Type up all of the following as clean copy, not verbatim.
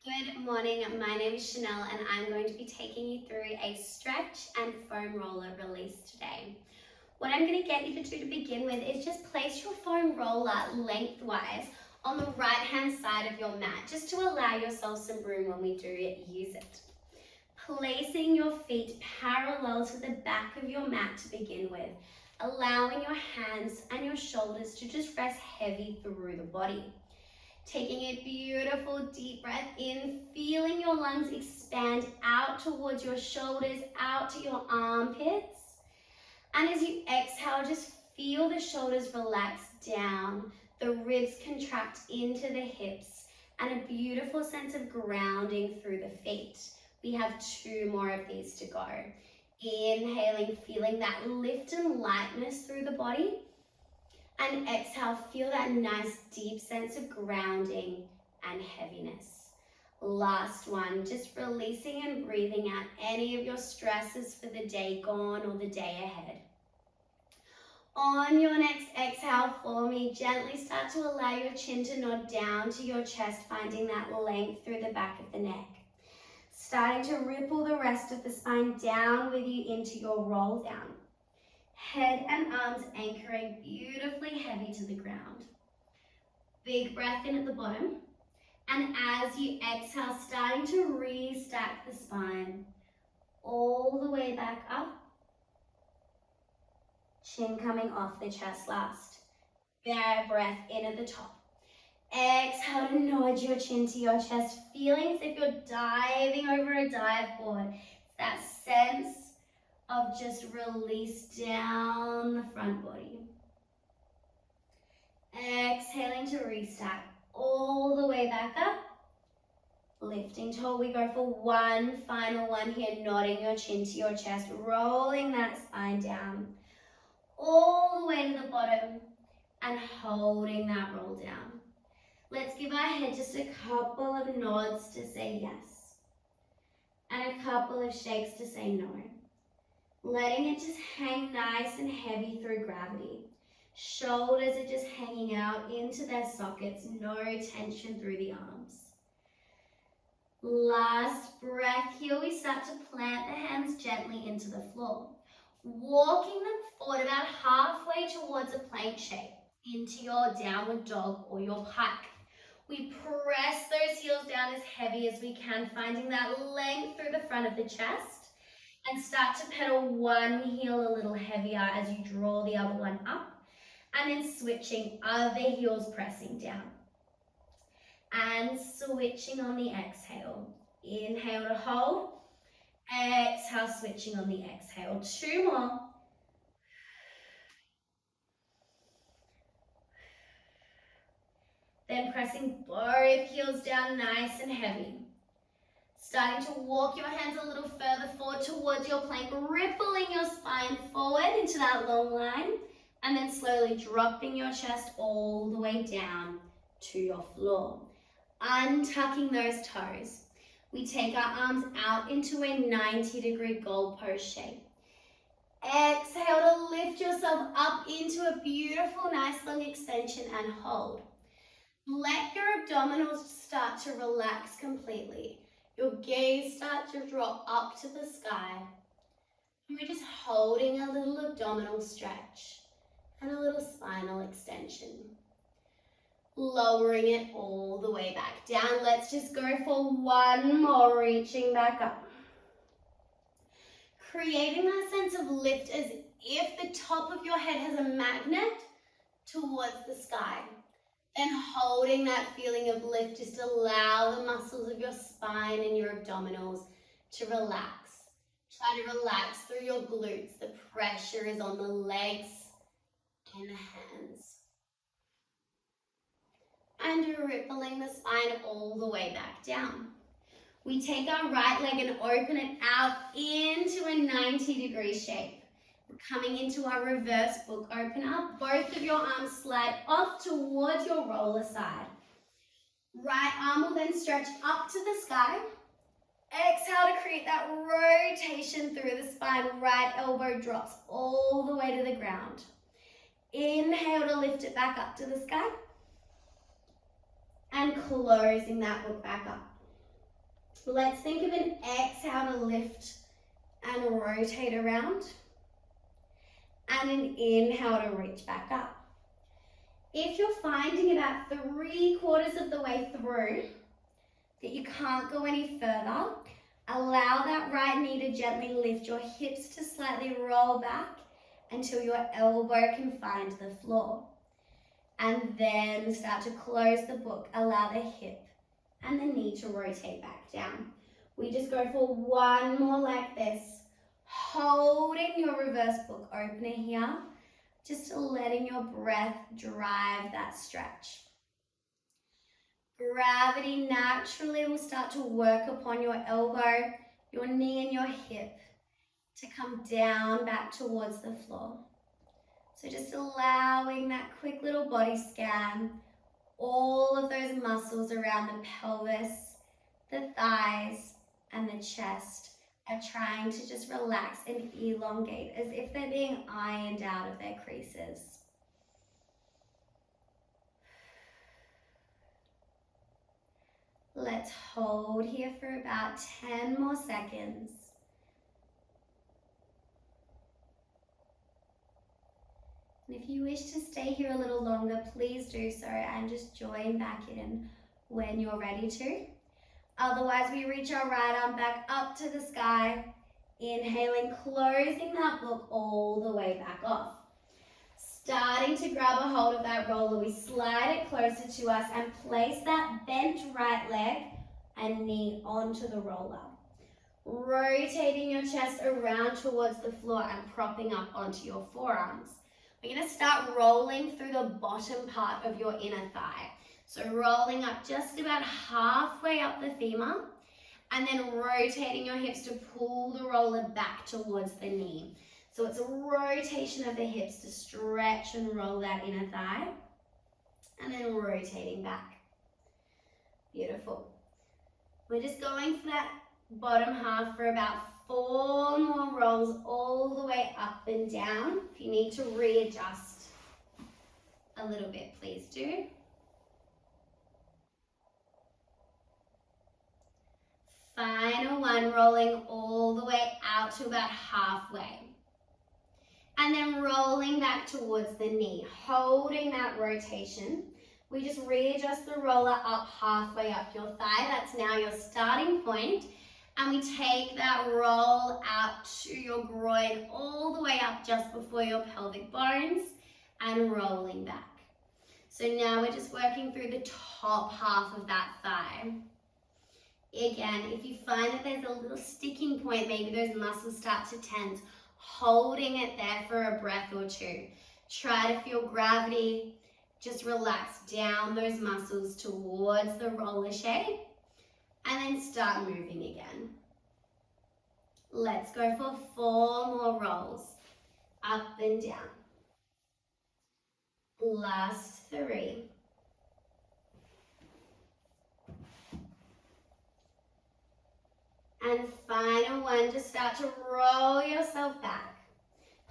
Good morning, my name is Chanel and I'm going to be taking you through a stretch and foam roller release today. What I'm going to get you to do to begin with is just place your foam roller lengthwise on the right hand side of your mat, just to allow yourself some room when we do use it. Placing your feet parallel to the back of your mat to begin with, allowing your hands and your shoulders to just rest heavy through the body. Taking a beautiful deep breath in, feeling your lungs expand out towards your shoulders, out to your armpits. And as you exhale, just feel the shoulders relax down, the ribs contract into the hips, and a beautiful sense of grounding through the feet. We have 2 more of these to go. Inhaling, feeling that lift and lightness through the body. And exhale, feel that nice deep sense of grounding and heaviness. Last one, just releasing and breathing out any of your stresses for the day gone or the day ahead. On your next exhale for me, gently start to allow your chin to nod down to your chest, finding that length through the back of the neck. Starting to ripple the rest of the spine down with you into your roll down. Head and arms anchoring beautifully heavy to the ground. Big breath in at the bottom. And as you exhale, starting to restack the spine all the way back up. Chin coming off the chest last. Big breath in at the top. Exhale to nod your chin to your chest, feeling as if you're diving over a dive board. It's that sense of just release down the front body. Exhaling to restack all the way back up. Lifting tall, we go for one final one here, nodding your chin to your chest, rolling that spine down all the way to the bottom and holding that roll down. Let's give our head just a couple of nods to say yes and a couple of shakes to say no. Letting it just hang nice and heavy through gravity. Shoulders are just hanging out into their sockets, no tension through the arms. Last breath here, we start to plant the hands gently into the floor, walking them forward about halfway towards a plank shape into your downward dog or your pike. We press those heels down as heavy as we can, finding that length through the front of the chest, and start to pedal one heel a little heavier as you draw the other one up, and then switching, other heels pressing down. And switching on the exhale. Inhale to hold. Exhale, switching on the exhale. 2 more. Then pressing both heels down nice and heavy. Starting to walk your hands a little further forward towards your plank, rippling your spine forward into that long line, and then slowly dropping your chest all the way down to your floor. Untucking those toes. We take our arms out into a 90-degree goalpost shape. Exhale to lift yourself up into a beautiful, nice long extension and hold. Let your abdominals start to relax completely. Your gaze starts to drop up to the sky. And we're just holding a little abdominal stretch and a little spinal extension. Lowering it all the way back down. Let's just go for one more, reaching back up. Creating that sense of lift as if the top of your head has a magnet towards the sky. And holding that feeling of lift, just allow the muscles of your spine and your abdominals to relax. Try to relax through your glutes. The pressure is on the legs and the hands. And rippling the spine all the way back down. We take our right leg and open it out into a 90-degree shape. We're coming into our reverse book opener. Both of your arms slide off towards your roller side. Right arm will then stretch up to the sky. Exhale to create that rotation through the spine. Right elbow drops all the way to the ground. Inhale to lift it back up to the sky. And closing that book back up. Let's think of an exhale to lift and rotate around, and an inhale to reach back up. If you're finding about 3/4 of the way through that you can't go any further, allow that right knee to gently lift your hips to slightly roll back until your elbow can find the floor. And then start to close the book. Allow the hip and the knee to rotate back down. We just go for one more like this, holding your reverse book opener here, just letting your breath drive that stretch. Gravity naturally will start to work upon your elbow, your knee and your hip to come down back towards the floor. So just allowing that quick little body scan, all of those muscles around the pelvis, the thighs and the chest are trying to just relax and elongate as if they're being ironed out of their creases. Let's hold here for about 10 more seconds. And if you wish to stay here a little longer, please do so and just join back in when you're ready to. Otherwise, we reach our right arm back up to the sky, inhaling, closing that book all the way back off. Starting to grab a hold of that roller, we slide it closer to us and place that bent right leg and knee onto the roller. Rotating your chest around towards the floor and propping up onto your forearms. We're going to start rolling through the bottom part of your inner thigh. So rolling up just about halfway up the femur and then rotating your hips to pull the roller back towards the knee. So it's a rotation of the hips to stretch and roll that inner thigh and then rotating back. Beautiful. We're just going for that bottom half for about 4 more rolls all the way up and down. If you need to readjust a little bit, please do. Final one, rolling all the way out to about halfway. And then rolling back towards the knee, holding that rotation. We just readjust the roller up halfway up your thigh. That's now your starting point. And we take that roll out to your groin all the way up just before your pelvic bones and rolling back. So now we're just working through the top half of that thigh. Again, if you find that there's a little sticking point, maybe those muscles start to tense, holding it there for a breath or two. Try to feel gravity. Just relax down those muscles towards the roller shape and then start moving again. Let's go for 4 more rolls, up and down. Last 3. And final one, just start to roll yourself back.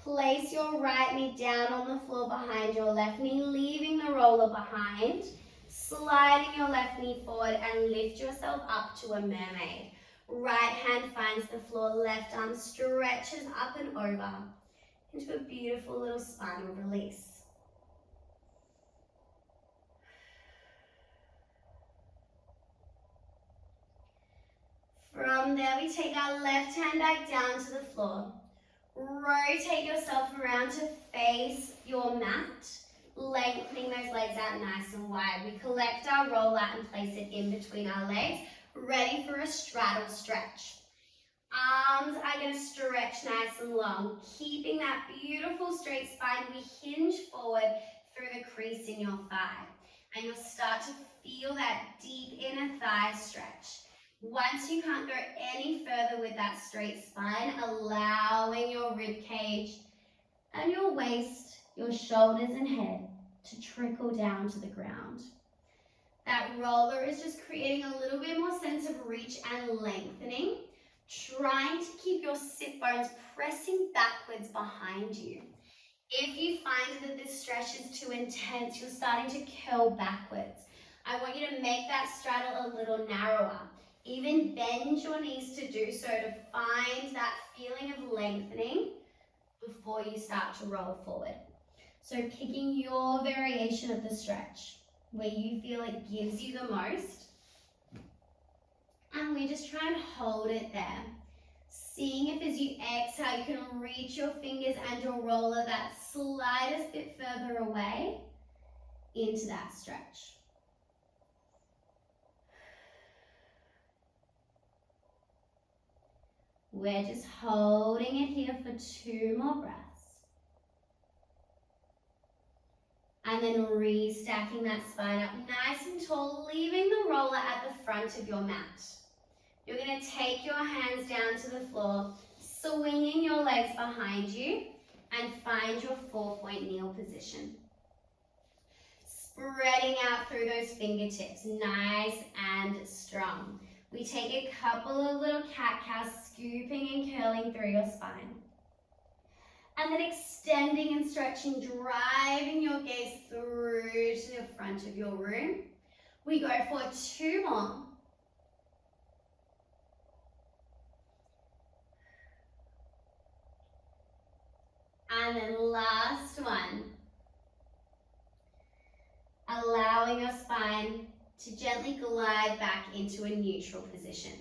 Place your right knee down on the floor behind your left knee, leaving the roller behind. Sliding your left knee forward and lift yourself up to a mermaid. Right hand finds the floor, left arm stretches up and over into a beautiful little spinal release. From there, we take our left hand back down to the floor. Rotate yourself around to face your mat, lengthening those legs out nice and wide. We collect our roller and place it in between our legs, ready for a straddle stretch. Arms are going to stretch nice and long, keeping that beautiful straight spine. We hinge forward through the crease in your thigh, and you'll start to feel that deep inner thigh stretch. Once you can't go any further with that straight spine, allowing your rib cage and your waist, your shoulders and head to trickle down to the ground. That roller is just creating a little bit more sense of reach and lengthening, trying to keep your sit bones pressing backwards behind you. If you find that this stretch is too intense, you're starting to curl backwards. I want you to make that straddle a little narrower. Even bend your knees to do so to find that feeling of lengthening before you start to roll forward. So picking your variation of the stretch where you feel it gives you the most, and we just try and hold it there. Seeing if as you exhale you can reach your fingers and your roller that slightest bit further away into that stretch. We're just holding it here for 2 more breaths. And then restacking that spine up nice and tall, leaving the roller at the front of your mat. You're going to take your hands down to the floor, swinging your legs behind you, and find your 4-point kneel position. Spreading out through those fingertips, nice and strong. We take a couple of little cat-cows, scooping and curling through your spine. And then extending and stretching, driving your gaze through to the front of your room. We go for 2 more. And then last one. Allowing your spine to gently glide back into a neutral position.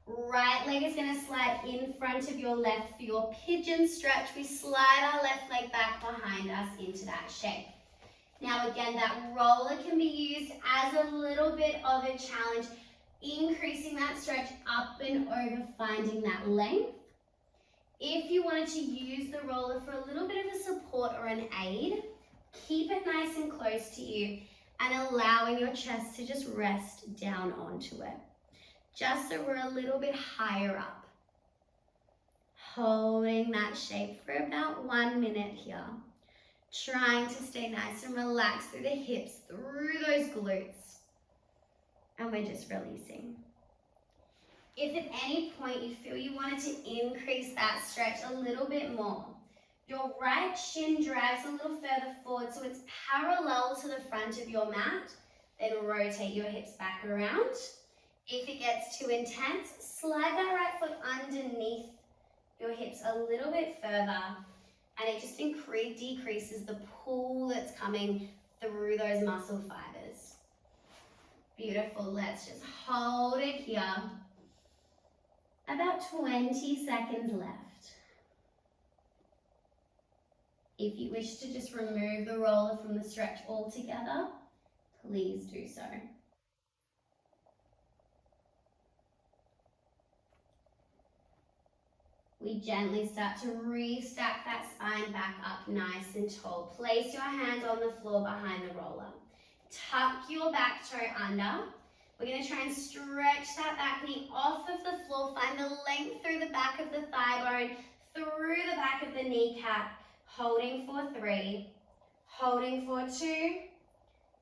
Right leg is going to slide in front of your left for your pigeon stretch. We slide our left leg back behind us into that shape. Now again, that roller can be used as a little bit of a challenge, increasing that stretch up and over, finding that length. If you wanted to use the roller for a little bit of a support or an aid, keep it nice and close to you and allowing your chest to just rest down onto it. Just so we're a little bit higher up. Holding that shape for about 1 minute here. Trying to stay nice and relaxed through the hips, through those glutes. And we're just releasing. If at any point you feel you wanted to increase that stretch a little bit more, your right shin drags a little further forward so it's parallel to the front of your mat, then rotate your hips back around. If it gets too intense, slide that right foot underneath your hips a little bit further, and it just decreases the pull that's coming through those muscle fibers. Beautiful. Let's just hold it here. About 20 seconds left. If you wish to just remove the roller from the stretch altogether, please do so. We gently start to restack that spine back up nice and tall. Place your hands on the floor behind the roller. Tuck your back toe under. We're going to try and stretch that back knee off of the floor. Find the length through the back of the thigh bone, through the back of the kneecap. Holding for 3, holding for 2,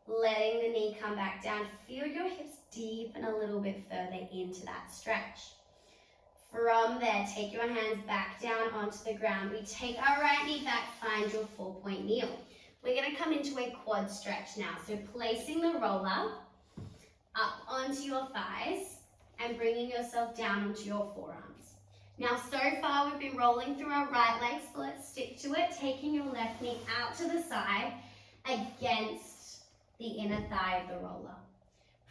letting the knee come back down. Feel your hips deepen a little bit further into that stretch. From there, take your hands back down onto the ground. We take our right knee back, find your 4-point kneel. We're going to come into a quad stretch now. So placing the roller up onto your thighs and bringing yourself down onto your forearms. Now, so far we've been rolling through our right leg, so let's stick to it, taking your left knee out to the side against the inner thigh of the roller.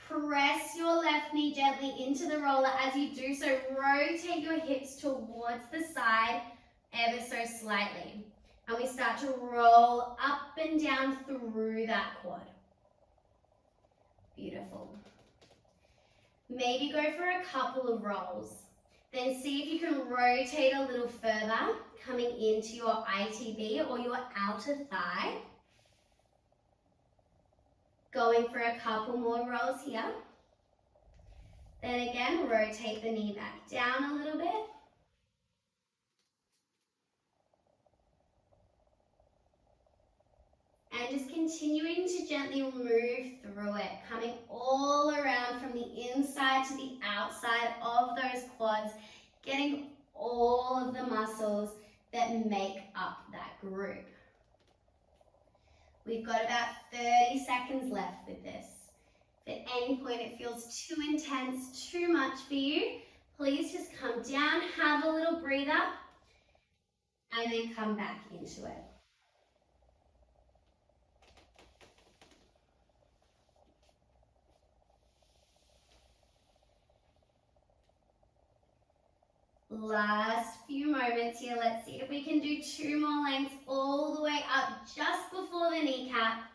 Press your left knee gently into the roller. As you do so, rotate your hips towards the side ever so slightly. And we start to roll up and down through that quad. Beautiful. Maybe go for a couple of rolls. Then see if you can rotate a little further, coming into your ITB or your outer thigh. Going for a couple more rolls here. Then again, rotate the knee back down a little bit. And just continuing to gently move through it, coming all around from the inside to the outside of those quads, getting all of the muscles that make up that group. We've got about 30 seconds left with this. If at any point it feels too intense, too much, much for you, please just come down, have a little breather, and then come back into it. Last few moments here. Let's see if we can do 2 more lengths all the way up just before the kneecap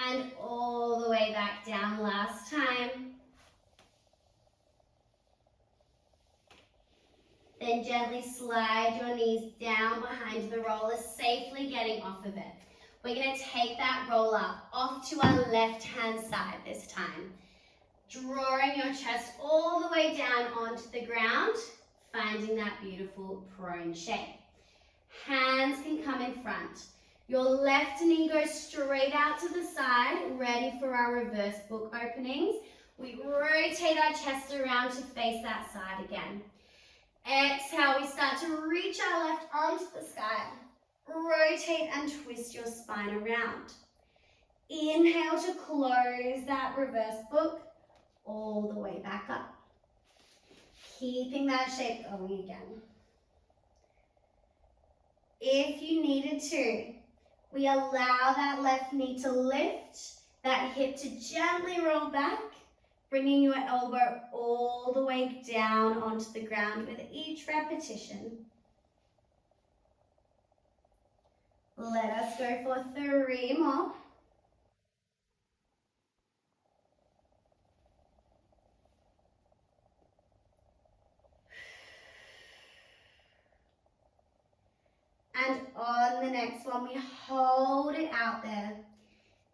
and all the way back down last time. Then gently slide your knees down behind the roller, safely getting off of it. We're going to take that roller off to our left-hand side this time. Drawing your chest all the way down onto the ground, finding that beautiful prone shape. Hands can come in front. Your left knee goes straight out to the side, ready for our reverse book openings. We rotate our chest around to face that side again. Exhale, we start to reach our left arm to the sky. Rotate and twist your spine around. Inhale to close that reverse book all the way back up. Keeping that shape going again. If you needed to, we allow that left knee to lift, that hip to gently roll back, bringing your elbow all the way down onto the ground with each repetition. Let us go for 3 more. And on the next one, we hold it out there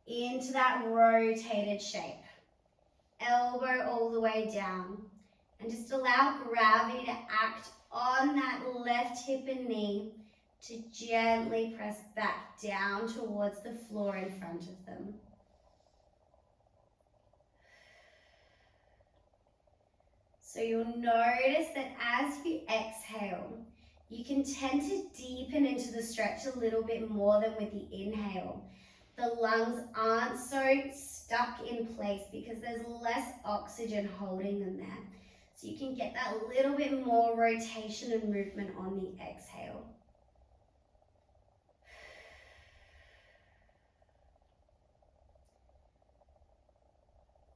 into that rotated shape. Elbow all the way down. And just allow gravity to act on that left hip and knee to gently press back down towards the floor in front of them. So you'll notice that as you exhale, you can tend to deepen into the stretch a little bit more than with the inhale. The lungs aren't so stuck in place because there's less oxygen holding them there. So you can get that little bit more rotation and movement on the exhale.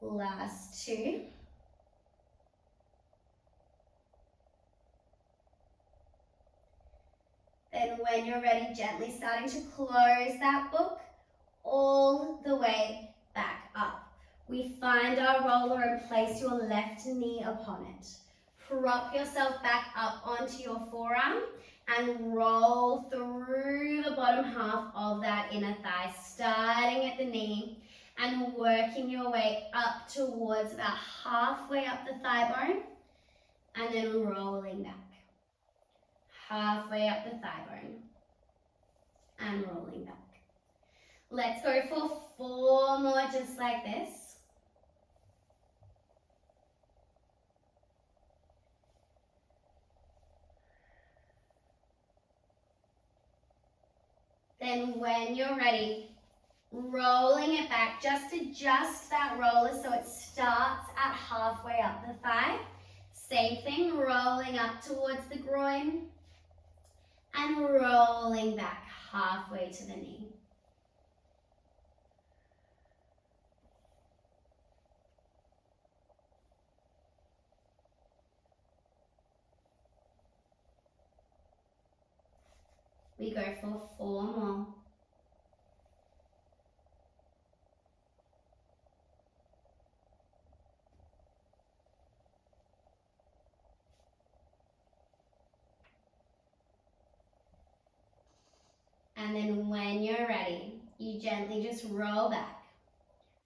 Last 2. Then when you're ready, gently starting to close that book all the way back up. We find our roller and place your left knee upon it. Prop yourself back up onto your forearm and roll through the bottom half of that inner thigh, starting at the knee and working your way up towards about halfway up the thigh bone and then rolling back. Halfway up the thigh bone and rolling back. Let's go for 4 more just like this. Then when you're ready, rolling it back, just adjust that roller so it starts at halfway up the thigh. Same thing, rolling up towards the groin and rolling back halfway to the knee. We go for 4 more. And then when you're ready, you gently just roll back.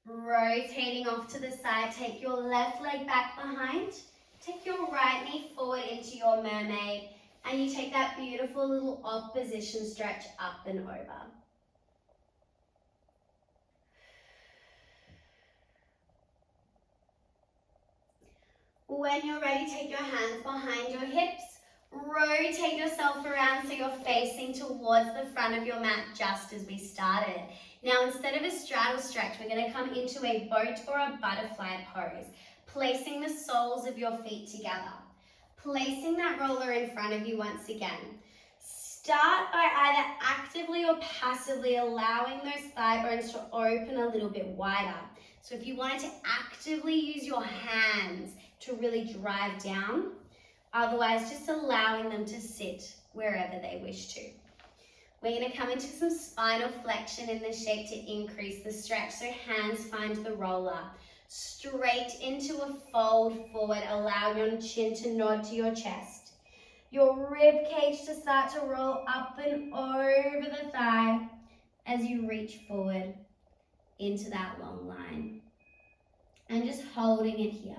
Rotating off to the side, take your left leg back behind, take your right knee forward into your mermaid, and you take that beautiful little opposition stretch up and over. When you're ready, take your hands behind your hips, rotate yourself around so you're facing towards the front of your mat just as we started. Now instead of a straddle stretch, we're going to come into a boat or a butterfly pose. placing the soles of your feet together. Placing that roller in front of you once again. Start by either actively or passively allowing those thigh bones to open a little bit wider. So if you wanted to actively use your hands to really drive down, otherwise just allowing them to sit wherever they wish to. We're going to come into some spinal flexion in this shape to increase the stretch. So hands find the roller. Straight into a fold forward, allowing your chin to nod to your chest. Your rib cage to start to roll up and over the thigh as you reach forward into that long line. And just holding it here.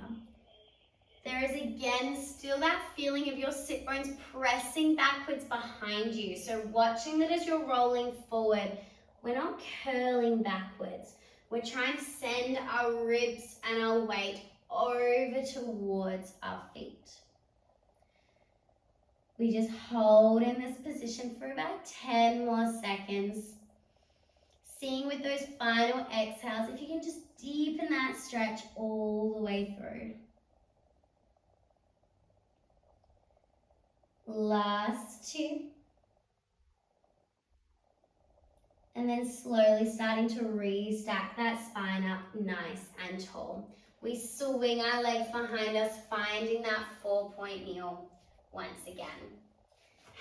There is again still that feeling of your sit bones pressing backwards behind you. So watching that as you're rolling forward, we're not curling backwards. We're trying to send our ribs and our weight over towards our feet. We just hold in this position for about 10 more seconds. Seeing with those final exhales, if you can just deepen that stretch all the way through. Last 2. And then slowly starting to restack that spine up nice and tall. We swing our legs behind us, finding that 4-point kneel once again.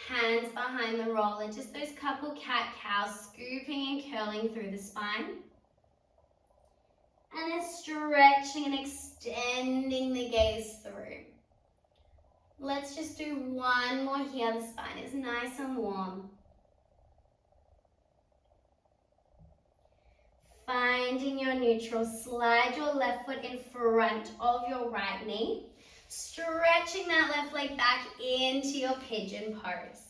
Hands behind the roller, just those couple cat-cows, scooping and curling through the spine. And then stretching and extending the gaze through. Let's just do one more here. The spine is nice and warm. Finding your neutral, slide your left foot in front of your right knee. Stretching that left leg back into your pigeon pose.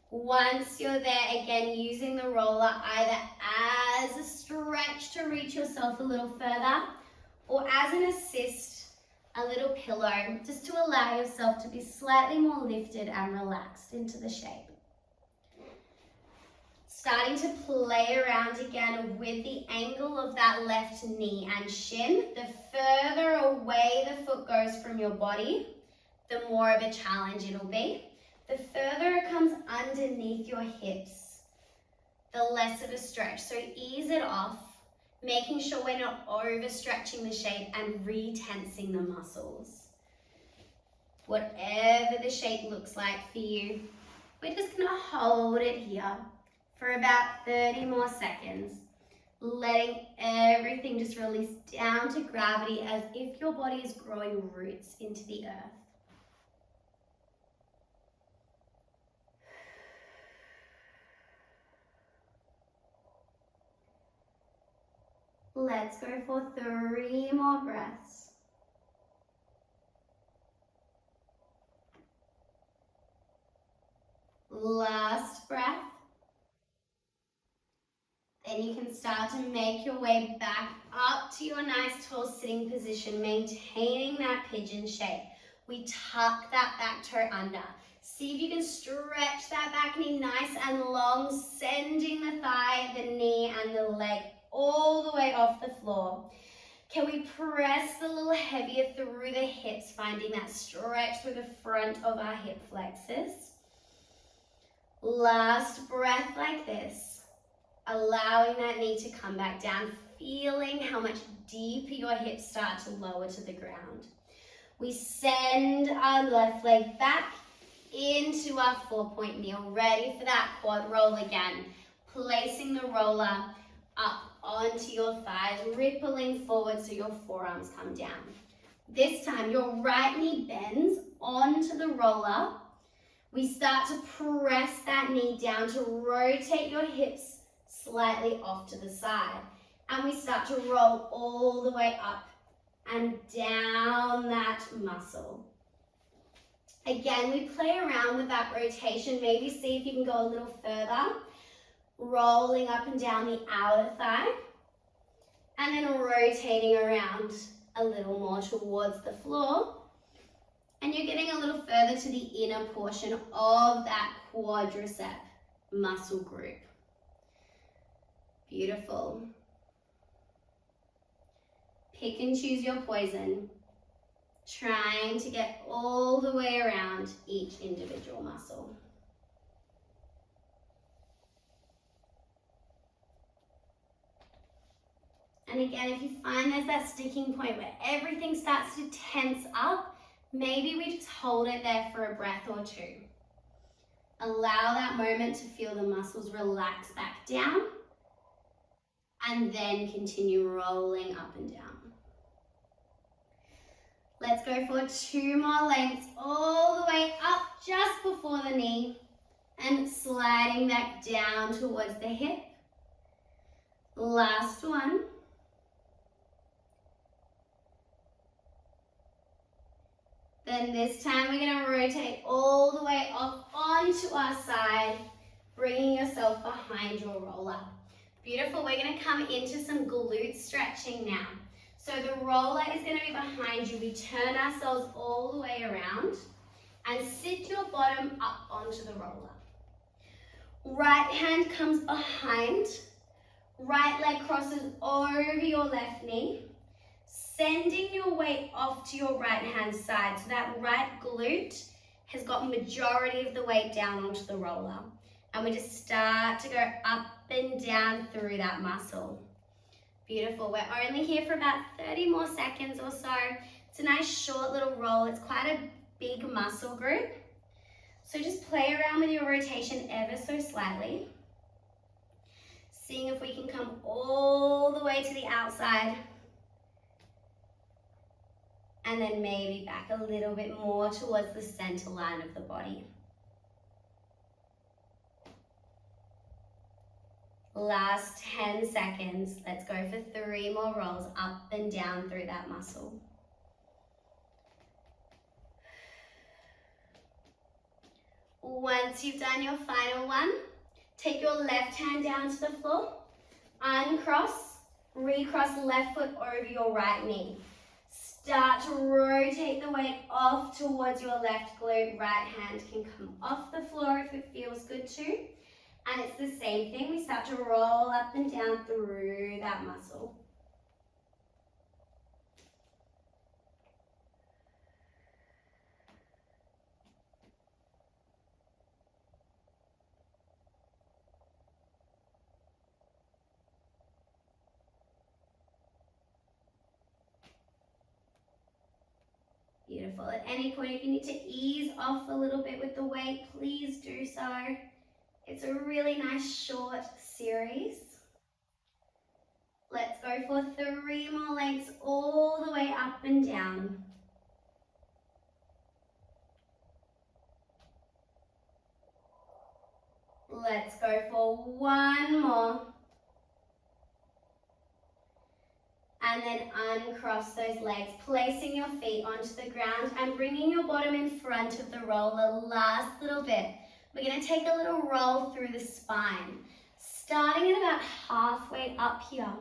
Once you're there, again, using the roller either as a stretch to reach yourself a little further or as an assist, a little pillow, just to allow yourself to be slightly more lifted and relaxed into the shape. Starting to play around again with the angle of that left knee and shin. The further away the foot goes from your body, the more of a challenge it'll be. The further it comes underneath your hips, the less of a stretch. So ease it off, making sure we're not overstretching the shape and re-tensing the muscles. Whatever the shape looks like for you, we're just gonna hold it here for about 30 more seconds, letting everything just release down to gravity as if your body is growing roots into the earth. Let's go for 3 more breaths. Last breath. Then you can start to make your way back up to your nice tall sitting position, maintaining that pigeon shape. We tuck that back toe under. See if you can stretch that back knee nice and long, sending the thigh, the knee, and the leg all the way off the floor. Can we press a little heavier through the hips, finding that stretch through the front of our hip flexors? Last breath like this, allowing that knee to come back down, feeling how much deeper your hips start to lower to the ground. We send our left leg back into our 4-point kneel, ready for that quad roll again, placing the roller up onto your thighs, rippling forward so your forearms come down. This time, your right knee bends onto the roller. We start to press that knee down to rotate your hips slightly off to the side. And we start to roll all the way up and down that muscle. Again, we play around with that rotation. Maybe see if you can go a little further. Rolling up and down the outer thigh. And then rotating around a little more towards the floor. And you're getting a little further to the inner portion of that quadricep muscle group. Beautiful. Pick and choose your poison. trying to get all the way around each individual muscle. And again, if you find there's that sticking point where everything starts to tense up, maybe we just hold it there for a breath or two. Allow that moment to feel the muscles relax back down, and then continue rolling up and down. Let's go for 2 more lengths, all the way up just before the knee, and sliding back down towards the hip. Last one. Then this time we're going to rotate all the way off onto our side, bringing yourself behind your roller. Beautiful. We're going to come into some glute stretching now. So the roller is going to be behind you. We turn ourselves all the way around and sit your bottom up onto the roller. Right hand comes behind. Right leg crosses over your left knee. Sending your weight off to your right hand side. So that right glute has got majority of the weight down onto the roller. And we just start to go up and down through that muscle. Beautiful. We're only here for about 30 more seconds or so. It's a nice short little roll. It's quite a big muscle group. So just play around with your rotation ever so slightly. Seeing if we can come all the way to the outside. And then maybe back a little bit more towards the center line of the body. Last 10 seconds. Let's go for 3 more rolls up and down through that muscle. Once you've done your final one, take your left hand down to the floor, uncross, recross left foot over your right knee. Start to rotate the weight off towards your left glute. Right hand can come off the floor if it feels good too. And it's the same thing. We start to roll up and down through that muscle. Beautiful. At any point, if you need to ease off a little bit with the weight, please do so. It's a really nice short series. Let's go for 3 more lengths all the way up and down. Let's go for 1 more. And then uncross those legs, placing your feet onto the ground and bringing your bottom in front of the roller. Last little bit. We're going to take a little roll through the spine, starting at about halfway up here,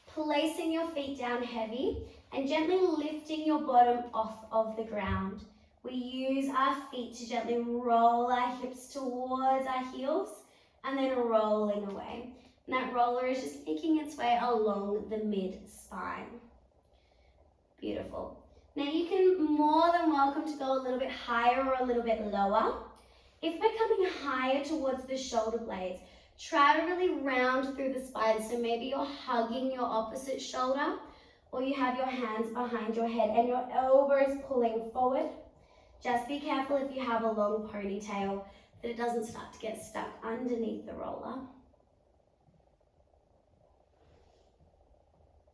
placing your feet down heavy and gently lifting your bottom off of the ground. We use our feet to gently roll our hips towards our heels and then rolling away. And that roller is just making its way along the mid-spine. Beautiful. Now you can more than welcome to go a little bit higher or a little bit lower. If we're coming higher towards the shoulder blades, try to really round through the spine. So maybe you're hugging your opposite shoulder or you have your hands behind your head and your elbows pulling forward. Just be careful if you have a long ponytail that it doesn't start to get stuck underneath the roller.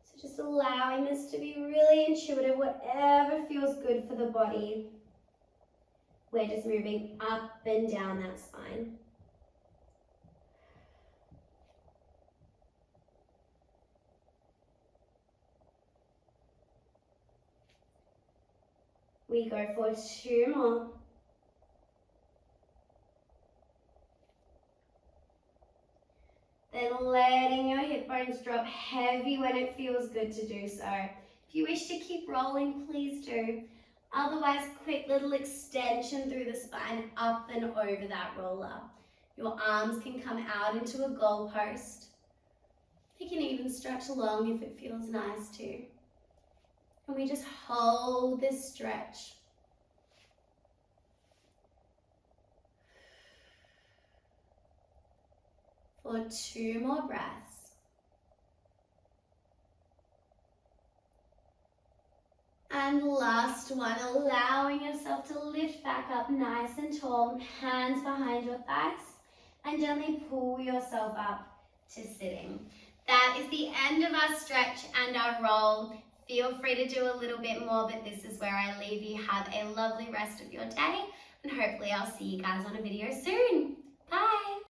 So just allowing this to be really intuitive, whatever feels good for the body. We're just moving up and down that spine. We go for 2 more. Then letting your hip bones drop heavy when it feels good to do so. If you wish to keep rolling, please do. Otherwise, quick little extension through the spine up and over that roller. Your arms can come out into a goalpost. You can even stretch along if it feels nice too. And we just hold this stretch. For 2 more breaths. And last one, allowing yourself to lift back up nice and tall, hands behind your thighs, and gently pull yourself up to sitting. That is the end of our stretch and our roll. Feel free to do a little bit more, but this is where I leave you. Have a lovely rest of your day, and hopefully I'll see you guys on a video soon. Bye.